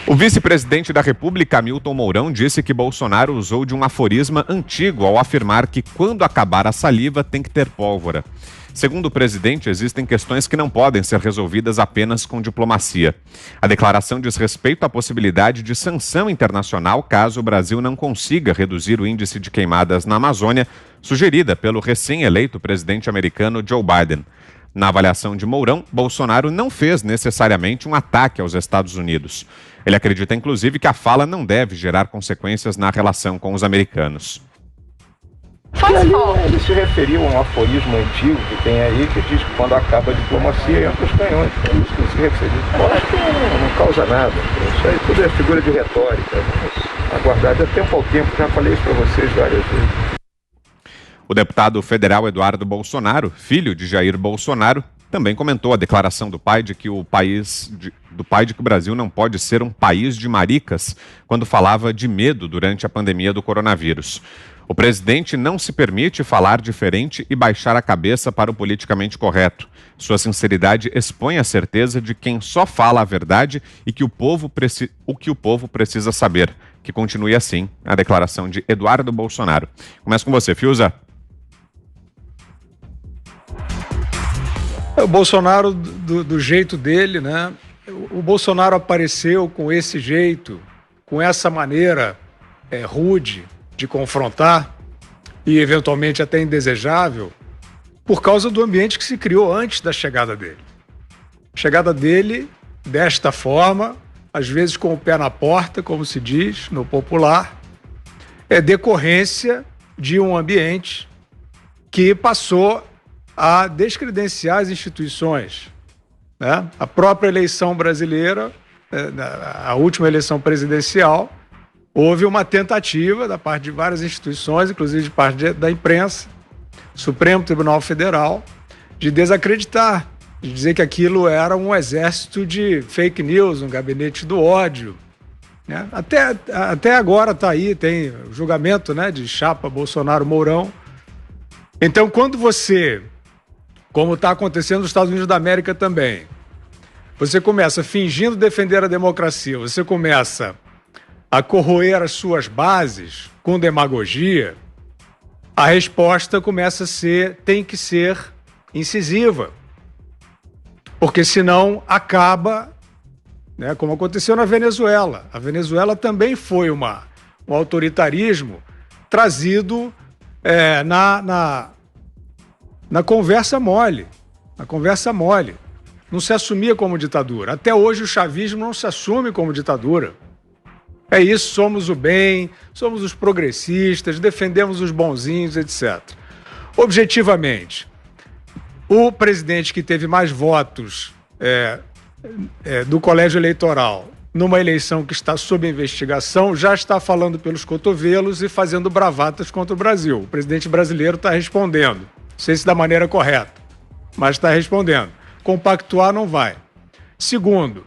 O vice-presidente da República, Hamilton Mourão, disse que Bolsonaro usou de um aforisma antigo ao afirmar que quando acabar a saliva tem que ter pólvora. Segundo o presidente, existem questões que não podem ser resolvidas apenas com diplomacia. A declaração diz respeito à possibilidade de sanção internacional caso o Brasil não consiga reduzir o índice de queimadas na Amazônia, sugerida pelo recém-eleito presidente americano Joe Biden. Na avaliação de Mourão, Bolsonaro não fez necessariamente um ataque aos Estados Unidos. Ele acredita, inclusive, que a fala não deve gerar consequências na relação com os americanos. Ele se referiu a um aforismo antigo que tem aí, que diz que quando acaba a diplomacia entra os canhões. É isso que ele se referiu. Eu acho que não causa nada. Isso aí tudo é figura de retórica. Vamos aguardar de tempo ao tempo. Já falei isso para vocês várias vezes. O deputado federal Eduardo Bolsonaro, filho de Jair Bolsonaro, também comentou a declaração do pai de que o Brasil não pode ser um país de maricas, quando falava de medo durante a pandemia do coronavírus. O presidente não se permite falar diferente e baixar a cabeça para o politicamente correto. Sua sinceridade expõe a certeza de quem só fala a verdade e que o que o povo precisa saber. Que continue assim a declaração de Eduardo Bolsonaro. Começa com você, Fiuza. O Bolsonaro, do jeito dele, né? O Bolsonaro apareceu com esse jeito, com essa maneira rude de confrontar e eventualmente até indesejável, por causa do ambiente que se criou antes da chegada dele. A chegada dele, desta forma, às vezes com o pé na porta, como se diz no popular, é decorrência de um ambiente que passou a descredenciar as instituições, né? A própria eleição brasileira, a última eleição presidencial, houve uma tentativa da parte de várias instituições, inclusive de parte da imprensa, Supremo Tribunal Federal, de desacreditar, de dizer que aquilo era um exército de fake news, um gabinete do ódio, né? Até agora está aí, tem o julgamento, né, de chapa Bolsonaro-Mourão. Então, quando você, como está acontecendo nos Estados Unidos da América também, você começa fingindo defender a democracia, você começa a corroer as suas bases com demagogia, a resposta começa a tem que ser incisiva. Porque senão acaba, né, como aconteceu na Venezuela. A Venezuela também foi um autoritarismo trazido na conversa mole. Na conversa mole. Não se assumia como ditadura. Até hoje o chavismo não se assume como ditadura. É isso, somos o bem, somos os progressistas, defendemos os bonzinhos, etc. Objetivamente, o presidente que teve mais votos do colégio eleitoral numa eleição que está sob investigação já está falando pelos cotovelos e fazendo bravatas contra o Brasil. O presidente brasileiro está respondendo. Não sei se da maneira correta, mas está respondendo. Compactuar não vai. Segundo,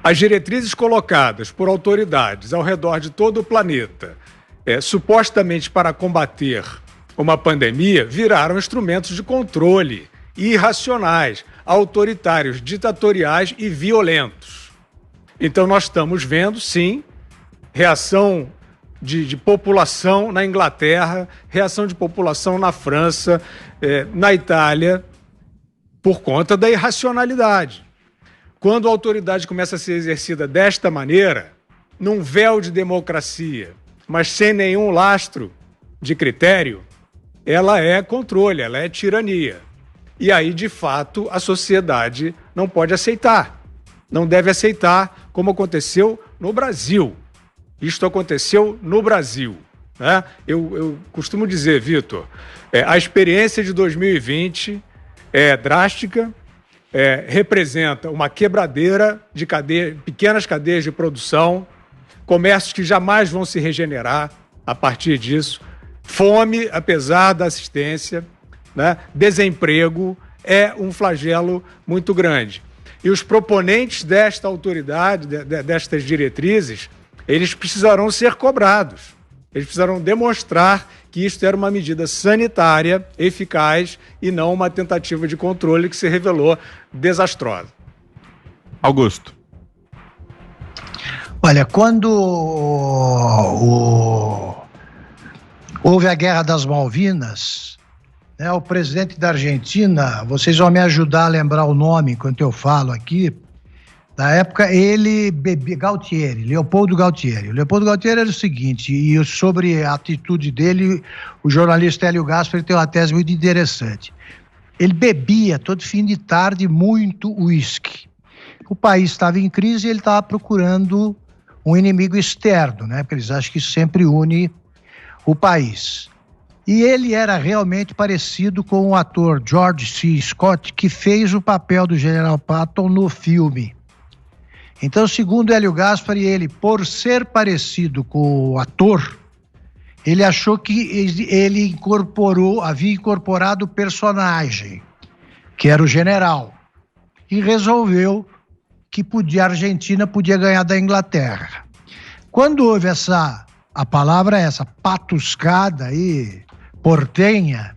as diretrizes colocadas por autoridades ao redor de todo o planeta, supostamente para combater uma pandemia, viraram instrumentos de controle irracionais, autoritários, ditatoriais e violentos. Então nós estamos vendo, sim, reação de população na Inglaterra, reação de população na França, na Itália, por conta da irracionalidade. Quando a autoridade começa a ser exercida desta maneira, num véu de democracia, mas sem nenhum lastro de critério, ela é controle, ela é tirania. E aí, de fato, a sociedade não pode aceitar. Não deve aceitar, como aconteceu no Brasil. Isto aconteceu no Brasil, né? Eu costumo dizer, Vitor, a experiência de 2020 é drástica, representa uma quebradeira de pequenas cadeias de produção, comércios que jamais vão se regenerar a partir disso, fome, apesar da assistência, né? Desemprego é um flagelo muito grande. E os proponentes desta autoridade, destas diretrizes, eles precisarão ser cobrados. Eles precisarão demonstrar que isto era uma medida sanitária, eficaz, e não uma tentativa de controle que se revelou desastrosa. Augusto. Olha, quando houve a Guerra das Malvinas, o presidente da Argentina, vocês vão me ajudar a lembrar o nome enquanto eu falo aqui, na época ele bebia, Leopoldo Galtieri. O Leopoldo Galtieri era o seguinte, e sobre a atitude dele, o jornalista Hélio Gaspari tem uma tese muito interessante. Ele bebia todo fim de tarde muito uísque. O país estava em crise e ele estava procurando um inimigo externo, né? Porque eles acham que isso sempre une o país. E ele era realmente parecido com o ator George C. Scott, que fez o papel do General Patton no filme. Então, segundo Hélio Gaspari, ele, por ser parecido com o ator, ele achou que ele havia incorporado o personagem, que era o general, e resolveu que a Argentina podia ganhar da Inglaterra. Quando houve a palavra essa, patuscada aí, portenha,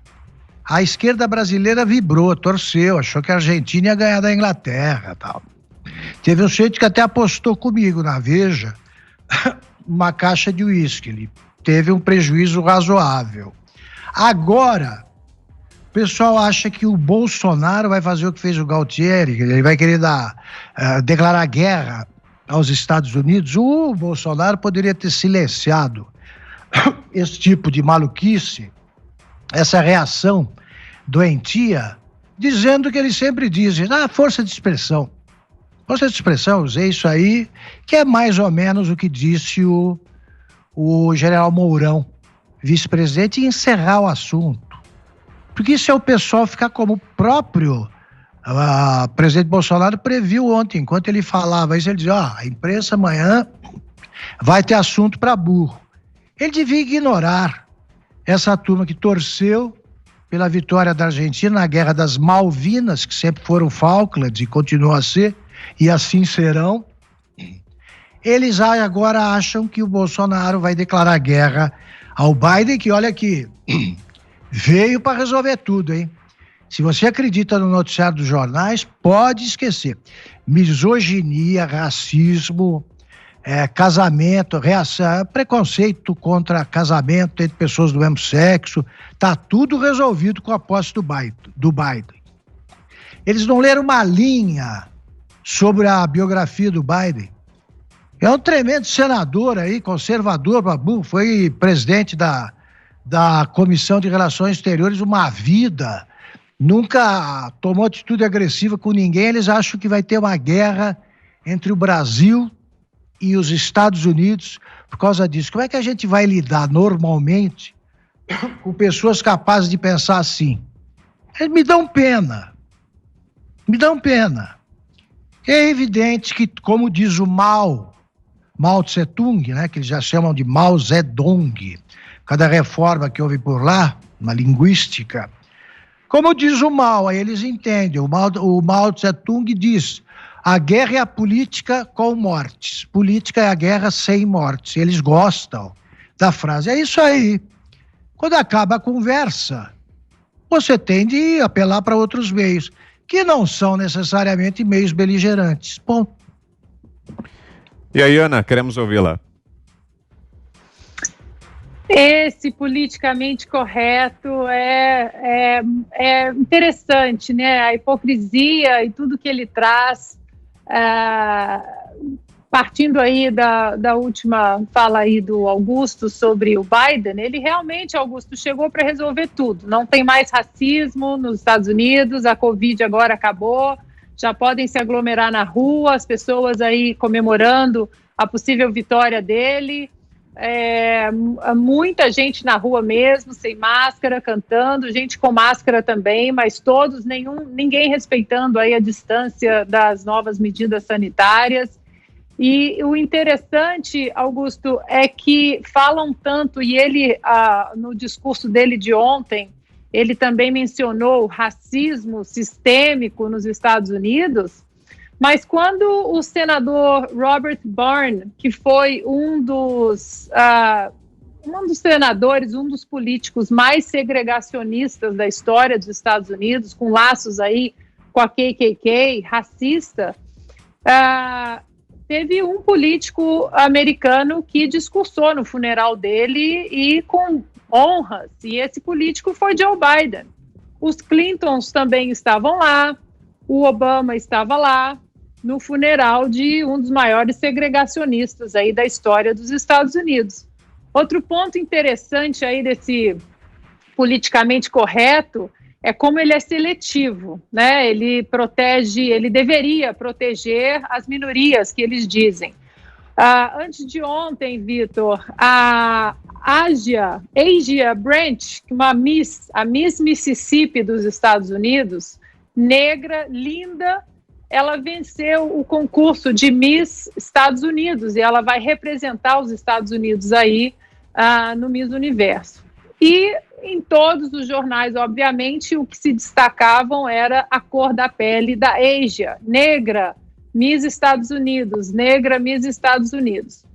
a esquerda brasileira vibrou, torceu, achou que a Argentina ia ganhar da Inglaterra e tal. Teve um sujeito que até apostou comigo na Veja uma caixa de uísque. Ele teve um prejuízo razoável. Agora, o pessoal acha que o Bolsonaro vai fazer o que fez o Galtieri, ele vai querer declarar guerra aos Estados Unidos. O Bolsonaro poderia ter silenciado esse tipo de maluquice, essa reação doentia, dizendo que ele sempre diz, força de expressão. Força de expressão, usei isso aí, que é mais ou menos o que disse o general Mourão, vice-presidente, e encerrar o assunto. Porque isso é o pessoal ficar como o próprio presidente Bolsonaro previu ontem, enquanto ele falava isso, ele dizia, a imprensa amanhã vai ter assunto para burro. Ele devia ignorar essa turma que torceu pela vitória da Argentina na Guerra das Malvinas, que sempre foram Falklands e continuam a ser, e assim serão. Eles agora acham que o Bolsonaro vai declarar guerra ao Biden, que olha aqui, veio para resolver tudo, hein? Se você acredita no noticiário dos jornais, pode esquecer. Misoginia, racismo, casamento, preconceito contra casamento entre pessoas do mesmo sexo, tá tudo resolvido com a posse do Biden. Eles não leram uma linha sobre a biografia do Biden. É um tremendo senador aí, conservador, foi presidente da Comissão de Relações Exteriores uma vida, nunca tomou atitude agressiva com ninguém. Eles acham que vai ter uma guerra entre o Brasil e os Estados Unidos por causa disso. Como é que a gente vai lidar normalmente com pessoas capazes de pensar assim? Eles me dão pena. É evidente que, como diz o Mao Tse-tung, né, que eles já chamam de Mao Zedong, cada reforma que houve por lá, uma linguística, como diz o Mao, aí eles entendem, o Mao Tse-tung diz, a guerra é a política com mortes, política é a guerra sem mortes, eles gostam da frase, é isso aí. Quando acaba a conversa, você tem de apelar para outros meios, que não são necessariamente meios beligerantes. Bom. E aí, Ana, queremos ouvi-la. Esse politicamente correto é interessante, né? A hipocrisia e tudo que ele traz, partindo aí da última fala aí do Augusto sobre o Biden, ele realmente, Augusto, chegou para resolver tudo. Não tem mais racismo nos Estados Unidos, a Covid agora acabou, já podem se aglomerar na rua, as pessoas aí comemorando a possível vitória dele. Muita gente na rua mesmo, sem máscara, cantando, gente com máscara também, mas ninguém respeitando aí a distância das novas medidas sanitárias. E o interessante, Augusto, é que falam tanto, e ele, no discurso dele de ontem, ele também mencionou o racismo sistêmico nos Estados Unidos, mas quando o senador Robert Byrne, que foi um dos senadores, um dos políticos mais segregacionistas da história dos Estados Unidos, com laços aí com a KKK, racista, teve um político americano que discursou no funeral dele e com honras, e esse político foi Joe Biden. Os Clintons também estavam lá, o Obama estava lá, no funeral de um dos maiores segregacionistas aí da história dos Estados Unidos. Outro ponto interessante aí desse politicamente correto é como ele é seletivo, né? Ele deveria proteger as minorias que eles dizem. Antes de ontem, Vitor, a Asia Branch, a Miss Mississippi dos Estados Unidos, negra, linda, ela venceu o concurso de Miss Estados Unidos e ela vai representar os Estados Unidos aí no Miss Universo. E em todos os jornais, obviamente, o que se destacavam era a cor da pele da Asia, negra, Miss Estados Unidos, negra, Miss Estados Unidos.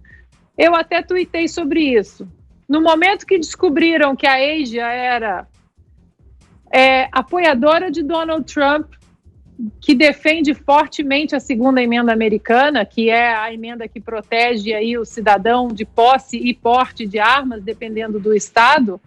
Eu até tuitei sobre isso. No momento que descobriram que a Asia era apoiadora de Donald Trump, que defende fortemente a segunda emenda americana, que é a emenda que protege aí o cidadão de posse e porte de armas, dependendo do estado,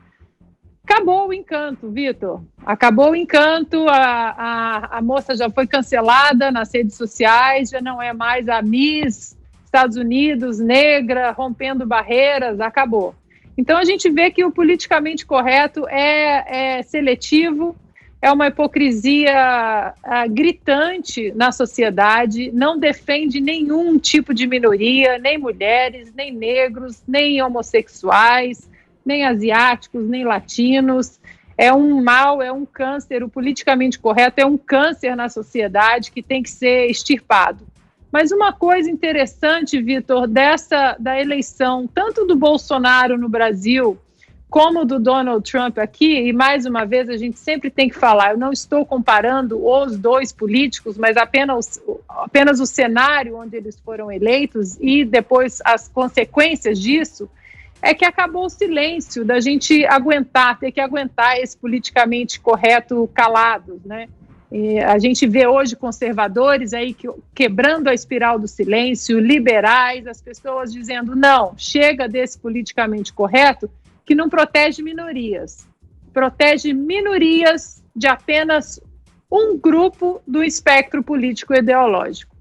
acabou o encanto, Vitor. Acabou o encanto, a moça já foi cancelada nas redes sociais, já não é mais a Miss Estados Unidos, negra, rompendo barreiras, acabou. Então a gente vê que o politicamente correto é seletivo, é uma hipocrisia gritante na sociedade, não defende nenhum tipo de minoria, nem mulheres, nem negros, nem homossexuais, nem asiáticos, nem latinos. É um mal, é um câncer, o politicamente correto é um câncer na sociedade que tem que ser extirpado. Mas uma coisa interessante, Vitor, da eleição, tanto do Bolsonaro no Brasil, como do Donald Trump aqui, e mais uma vez a gente sempre tem que falar, eu não estou comparando os dois políticos, mas apenas o cenário onde eles foram eleitos e depois as consequências disso, é que acabou o silêncio da gente ter que aguentar esse politicamente correto calados, né? E a gente vê hoje conservadores aí quebrando a espiral do silêncio, liberais, as pessoas dizendo, não, chega desse politicamente correto, que não protege minorias. Protege minorias de apenas um grupo do espectro político ideológico.